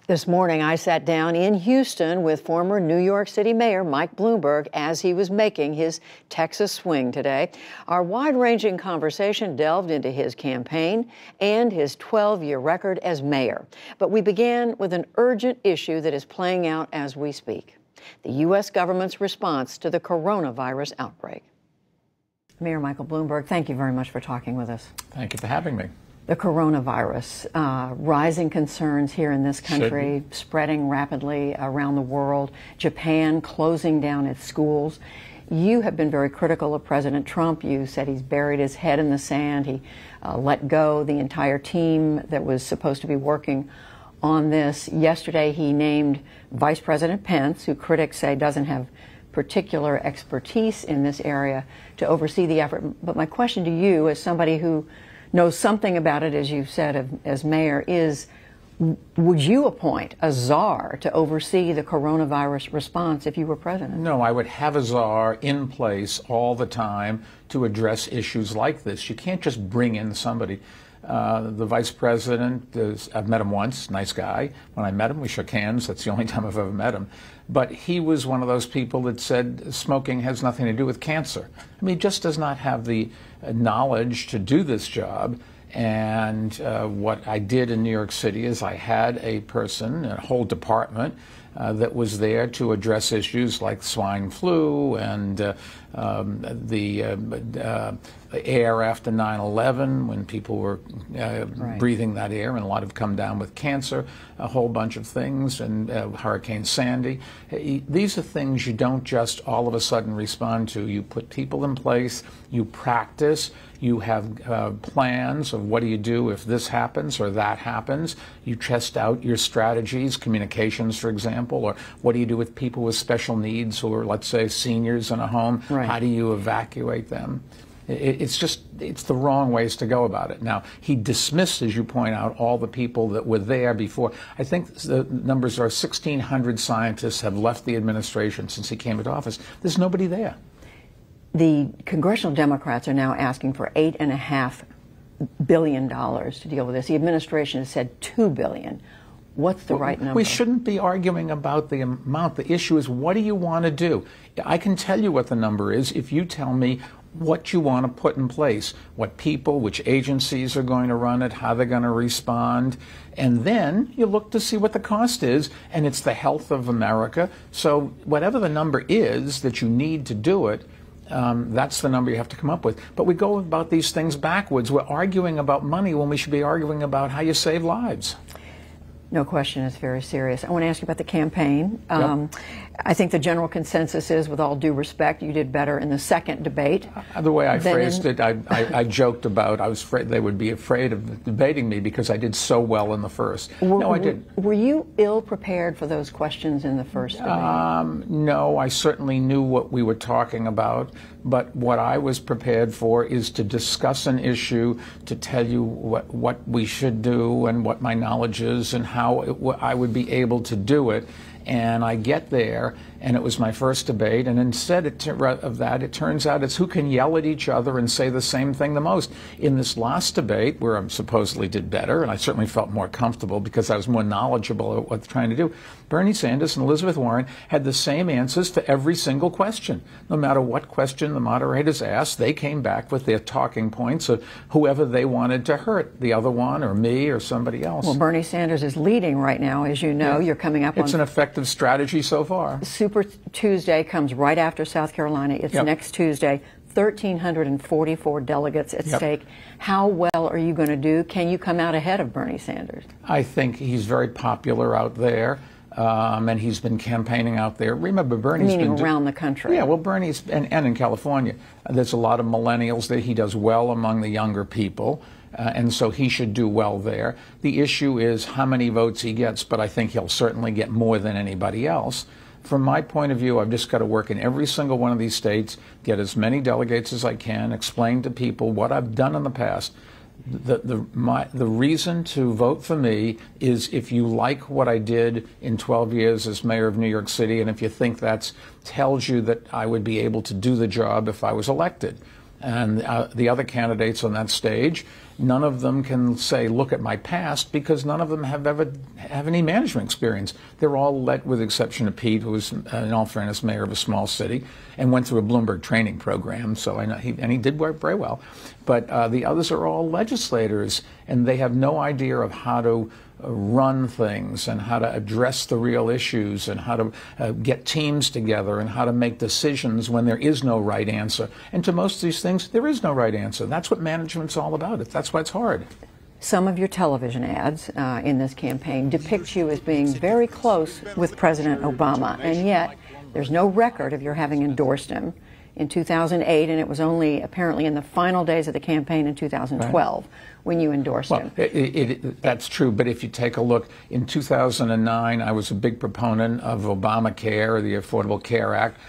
This morning, I sat down in Houston with former New York City Mayor Mike Bloomberg as he was making his Texas swing today. Our wide-ranging conversation delved into his campaign and his 12-year record as mayor. But we began with an urgent issue that is playing out as we speak: the U.S. government's response to the coronavirus outbreak. Mayor Michael Bloomberg, thank you very much for talking with us. Thank you for having me. The coronavirus, rising concerns here in this country, spreading rapidly around the world, Japan closing down its schools. You have been very critical of President Trump. You said he's buried his head in the sand. He let go the entire team that was supposed to be working on this. Yesterday, he named Vice President Pence, who critics say doesn't have particular expertise in this area, to oversee the effort. But my question to you, as somebody who knows something about it, as you've said, as mayor, is would you appoint a czar to oversee the coronavirus response if you were president? No, I would have a czar in place all the time to address issues like this. You can't just bring in somebody. The vice president, I've met him once, nice guy. When I met him, we shook hands. That's the only time I've ever met him. But he was one of those people that said smoking has nothing to do with cancer. I mean, he just does not have the knowledge to do this job. And what I did in New York City is I had a person, a whole department, that was there to address issues like swine flu and the air after 9/11, when people were breathing that air, and a lot have come down with cancer, a whole bunch of things, and Hurricane Sandy. These are things you don't just all of a sudden respond to. You put people in place, you practice, you have plans of what do you do if this happens or that happens. You test out your strategies, communications, for example, or what do you do with people with special needs, or let's say seniors in a home? How do you evacuate them? It's the wrong ways to go about it. Now, he dismissed, as you point out, all the people that were there before. I think the numbers are 1,600 scientists have left the administration since he came into office. There's nobody there. The congressional Democrats are now asking for $8.5 billion to deal with this. The administration has said $2 billion. What's the right number? We shouldn't be arguing about the amount. The issue is, what do you want to do? I can tell you what the number is if you tell me what you want to put in place, what people, which agencies are going to run it, how they're going to respond, and then you look to see what the cost is, and it's the health of America. So whatever the number is that you need to do it, that's the number you have to come up with. But we go about these things backwards. We're arguing about money when we should be arguing about how you save lives. No question, it's very serious. I want to ask you about the campaign. I think the general consensus is, with all due respect, you did better in the second debate. The way I phrased it, I joked about I was afraid they would be afraid of debating me because I did so well in the first. No, I didn't. Were you ill prepared for those questions in the first debate? No, I certainly knew what we were talking about, but what I was prepared for is to discuss an issue, to tell you what we should do and what my knowledge is and how I would be able to do it. And I get there, and it was my first debate, and instead of that, it turns out it's who can yell at each other and say the same thing the most. In this last debate, where I supposedly did better, and I certainly felt more comfortable because I was more knowledgeable at what they're trying to do, Bernie Sanders and Elizabeth Warren had the same answers to every single question. No matter what question the moderators asked, they came back with their talking points of whoever they wanted to hurt, the other one or me or somebody else. Well, Bernie Sanders is leading right now, as you know. You're coming up on... It's an effective strategy so far. Super Tuesday comes right after South Carolina. It's next Tuesday. 1,344 delegates at stake. How well are you going to do? Can you come out ahead of Bernie Sanders? I think he's very popular out there. And he's been campaigning out there. Remember, Bernie's been around the country. Yeah, well, Bernie's, and in California, there's a lot of millennials that he does well among the younger people. And so he should do well there. The issue is how many votes he gets, but I think he'll certainly get more than anybody else. From my point of view, I've just got to work in every single one of these states, get as many delegates as I can, explain to people what I've done in the past. The reason to vote for me is if you like what I did in 12 years as mayor of New York City, and if you think that tells you that I would be able to do the job if I was elected. And the other candidates on that stage, None of them can say, look at my past, because none of them have any management experience. They're all with the exception of Pete, who was, in all fairness, mayor of a small city and went through a Bloomberg training program, so I know he did work very well. But the others are all legislators, and they have no idea of how to run things and how to address the real issues and how to get teams together and how to make decisions when there is no right answer. And to most of these things, there is no right answer. That's what management's all about. That's why it's hard. Some of your television ads in this campaign depict you as being very close with President Obama, and yet there's no record of your having endorsed him in 2008, and it was only apparently in the final days of the campaign in 2012 when you endorsed him. That's true, but if you take a look, in 2009, I was a big proponent of Obamacare, the Affordable Care Act,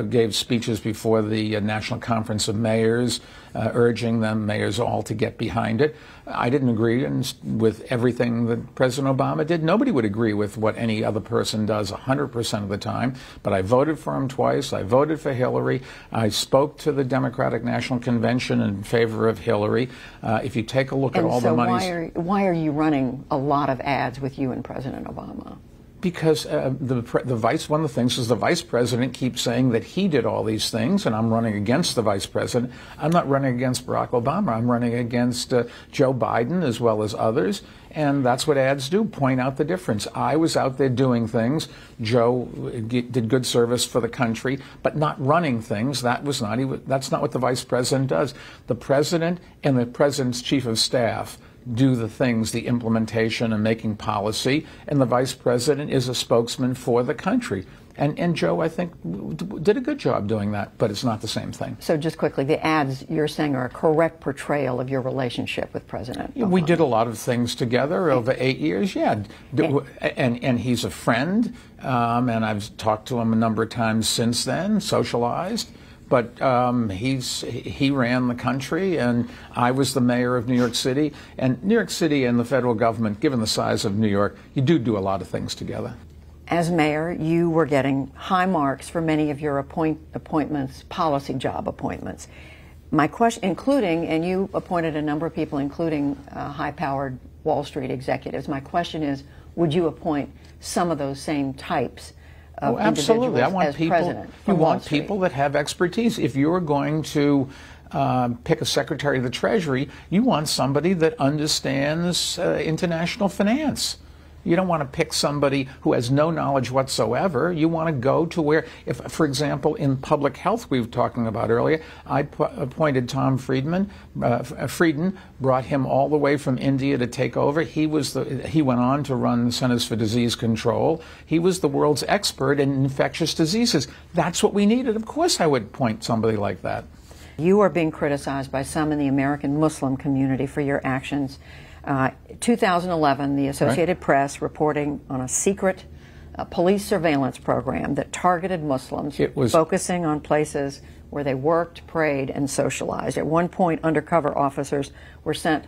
gave speeches before the National Conference of Mayors, urging them, mayors all, to get behind it. I didn't agree with everything that President Obama did. Nobody would agree with what any other person does 100% of the time, but I voted for him twice. I voted for Hillary. I spoke to the Democratic National Convention in favor of Hillary. If you take a look at all the money... Why are you running a lot of ads with you and President Obama? Because one of the things is the vice president keeps saying that he did all these things, and I'm running against the vice president. I'm not running against Barack Obama. I'm running against Joe Biden as well as others, and that's what ads do, point out the difference. I was out there doing things. Joe did good service for the country, but not running things. That's not what the vice president does. The president and the president's chief of staff do the things, the implementation and making policy, and the vice president is a spokesman for the country. And Joe, I think, did a good job doing that, but it's not the same thing. So just quickly, the ads you're saying are a correct portrayal of your relationship with President Obama. We did a lot of things together over 8 years, yeah. And he's a friend, and I've talked to him a number of times since then, socialized. But he ran the country, and I was the mayor of New York City. And New York City and the federal government, given the size of New York, you do a lot of things together. As mayor, you were getting high marks for many of your appointments, policy job appointments. My question, including, and you appointed a number of people, including high-powered Wall Street executives. My question is, would you appoint some of those same types of absolutely. I want people. You want people that have expertise. If you're going to pick a Secretary of the Treasury, you want somebody that understands international finance. You don't want to pick somebody who has no knowledge whatsoever. You want to go to where, if, for example, in public health we were talking about earlier, I appointed Tom Frieden, brought him all the way from India to take over. He went on to run the Centers for Disease Control. He was the world's expert in infectious diseases. That's what we needed. Of course I would appoint somebody like that. You are being criticized by some in the American Muslim community for your actions. 2011, the Associated Press reporting on a secret police surveillance program that targeted Muslims, focusing on places where they worked, prayed, and socialized. At one point, undercover officers were sent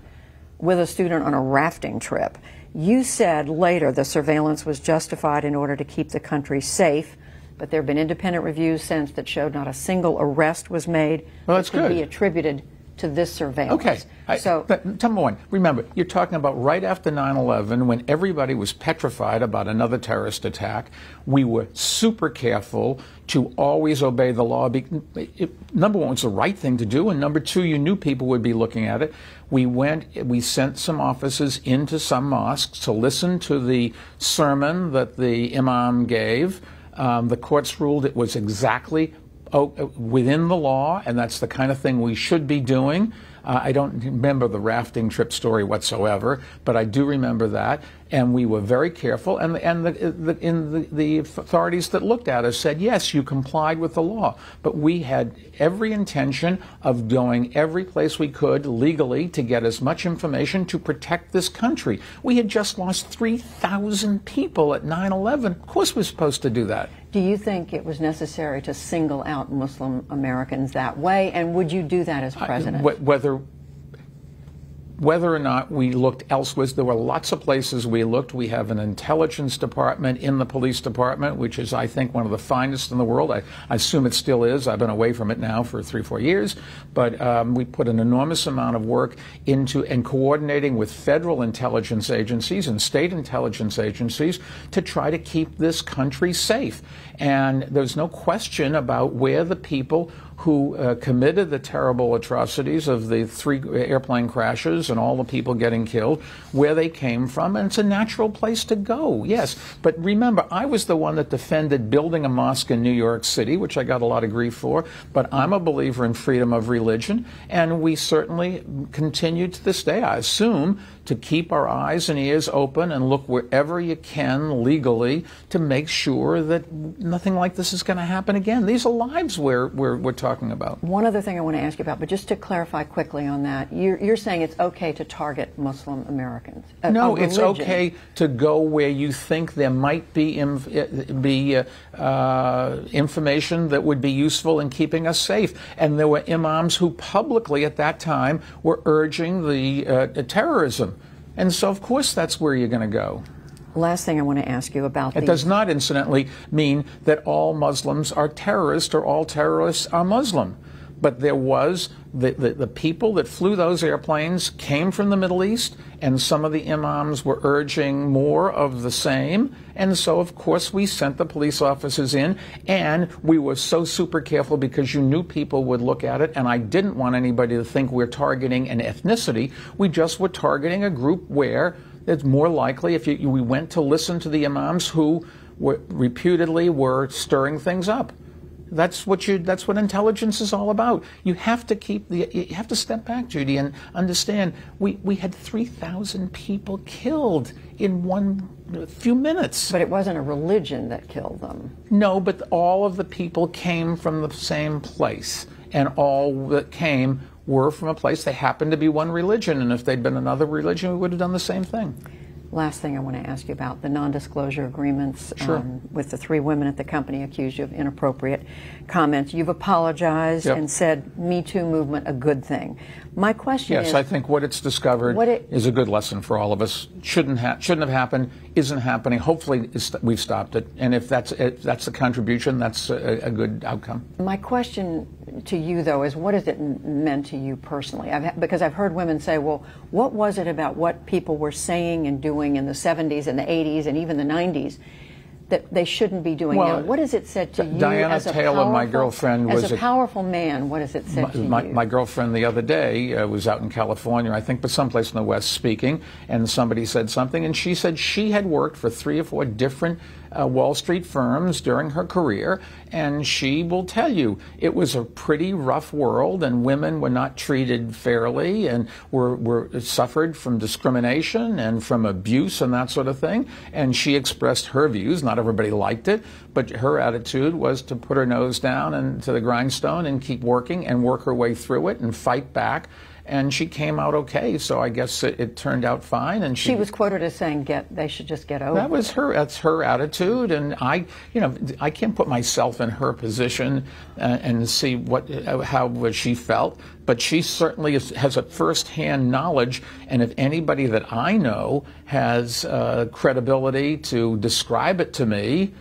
with a student on a rafting trip. You said later the surveillance was justified in order to keep the country safe, but there have been independent reviews since that showed not a single arrest was made that could be attributed to this surveillance. Okay. Number one, remember, you're talking about right after 9/11, when everybody was petrified about another terrorist attack. We were super careful to always obey the law. Number one, it's the right thing to do, and number two, you knew people would be looking at it. We sent some officers into some mosques to listen to the sermon that the imam gave. The courts ruled it was exactly within the law, and that's the kind of thing we should be doing. I don't remember the rafting trip story whatsoever, but I do remember that, and we were very careful, and the authorities that looked at us said, yes, you complied with the law, but we had every intention of going every place we could legally to get as much information to protect this country. We had just lost 3,000 people at 9/11. Of course we're supposed to do that. Do you think it was necessary to single out Muslim Americans that way, and would you do that as president? whether or not we looked elsewhere, there were lots of places we looked. We have an intelligence department in the police department, which is, I think, one of the finest in the world. I assume it still is. I've been away from it now for 3 or 4 years. But we put an enormous amount of work into and coordinating with federal intelligence agencies and state intelligence agencies to try to keep this country safe. And there's no question about where the people who committed the terrible atrocities of the 3 airplane crashes and all the people getting killed, where they came from, and it's a natural place to go, yes. But remember, I was the one that defended building a mosque in New York City, which I got a lot of grief for, but I'm a believer in freedom of religion, and we certainly continue to this day, I assume, to keep our eyes and ears open and look wherever you can legally to make sure that nothing like this is going to happen again. These are lives we're talking about. One other thing I want to ask you about, but just to clarify quickly on that, you're saying it's okay to target Muslim Americans? No, it's okay to go where you think there might be information that would be useful in keeping us safe. And there were imams who publicly at that time were urging the terrorism. And so, of course, that's where you're going to go. Last thing I want to ask you about it does not, incidentally, mean that all Muslims are terrorists or all terrorists are Muslim. But there was the people that flew those airplanes came from the Middle East, and some of the imams were urging more of the same. And so, of course, we sent the police officers in, and we were so super careful because you knew people would look at it, and I didn't want anybody to think we're targeting an ethnicity. We just were targeting a group where it's more likely if we went to listen to the imams who reputedly were stirring things up. That's what intelligence is all about. You have to step back, Judy, and understand we had 3,000 people killed in few minutes. But it wasn't a religion that killed them. No, but all of the people came from the same place, and all that came were from a place. They happened to be one religion, and if they'd been another religion, we would have done the same thing. Last thing I want to ask you about the non-disclosure agreements. Sure. With the 3 women at the company accused you of inappropriate comments. You've apologized and said Me Too movement a good thing. My question is... Yes, I think what it's discovered is a good lesson for all of us. Shouldn't have happened, isn't happening. Hopefully we've stopped it. And if that's the contribution, that's a good outcome. My question to you, though, is what has it meant to you personally? Because I've heard women say, well, what was it about what people were saying and doing in the 70s and the 80s and even the 90s that they shouldn't be doing now? What has it said to you Diana as a Taylor, powerful, my girlfriend, was as a powerful man? What has it said to you? My girlfriend the other day was out in California, I think, but someplace in the West speaking, and somebody said something, and she said she had worked for 3 or 4 different Wall Street firms during her career, and she will tell you it was a pretty rough world, and women were not treated fairly, and were suffered from discrimination and from abuse and that sort of thing. And she expressed her views. Not everybody liked it, but her attitude was to put her nose down and to the grindstone and keep working and work her way through it and fight back. And she came out okay, so I guess it turned out fine. And she was quoted as saying, "They should just get over." That's her attitude, and I can't put myself in her position and see how she felt. But she certainly has a first-hand knowledge, and if anybody that I know has credibility to describe it to me,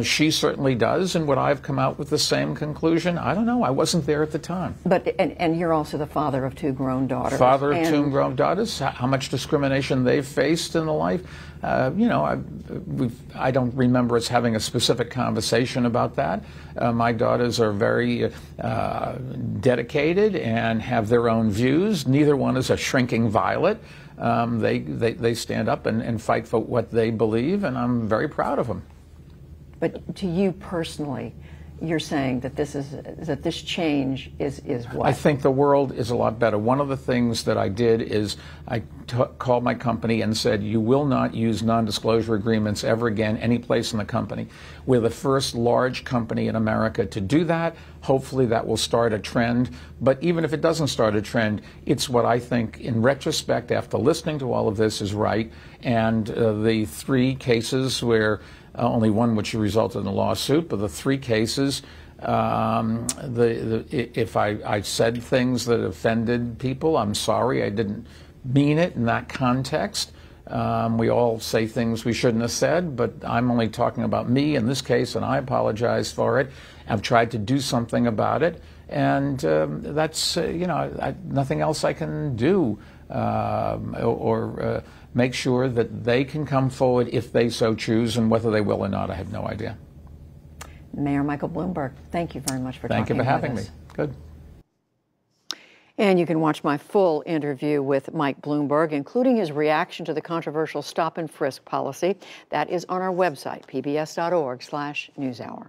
she certainly does, and would I have come out with the same conclusion? I don't know. I wasn't there at the time. But and you're also the father of 2 grown daughters. Father of 2 grown daughters. How much discrimination they've faced in the life. I don't remember us having a specific conversation about that. My daughters are very dedicated and have their own views. Neither one is a shrinking violet. They stand up and fight for what they believe, and I'm very proud of them. But to you personally, you're saying that this change is what? I think the world is a lot better. One of the things that I did is I called my company and said, you will not use non-disclosure agreements ever again any place in the company. We're the first large company in America to do that. Hopefully that will start a trend. But even if it doesn't start a trend, it's what I think, in retrospect, after listening to all of this, is right. And the 3 cases where only one which resulted in a lawsuit, but the 3 cases, if I said things that offended people, I'm sorry. I didn't mean it in that context. We all say things we shouldn't have said, but I'm only talking about me in this case, and I apologize for it. I've tried to do something about it, and that's, nothing else I can do or make sure that they can come forward if they so choose, and whether they will or not, I have no idea. Mayor Michael Bloomberg, thank you very much for talking with us. Thank you for having me. Good. And you can watch my full interview with Mike Bloomberg, including his reaction to the controversial stop and frisk policy. That is on our website, pbs.org/newshour.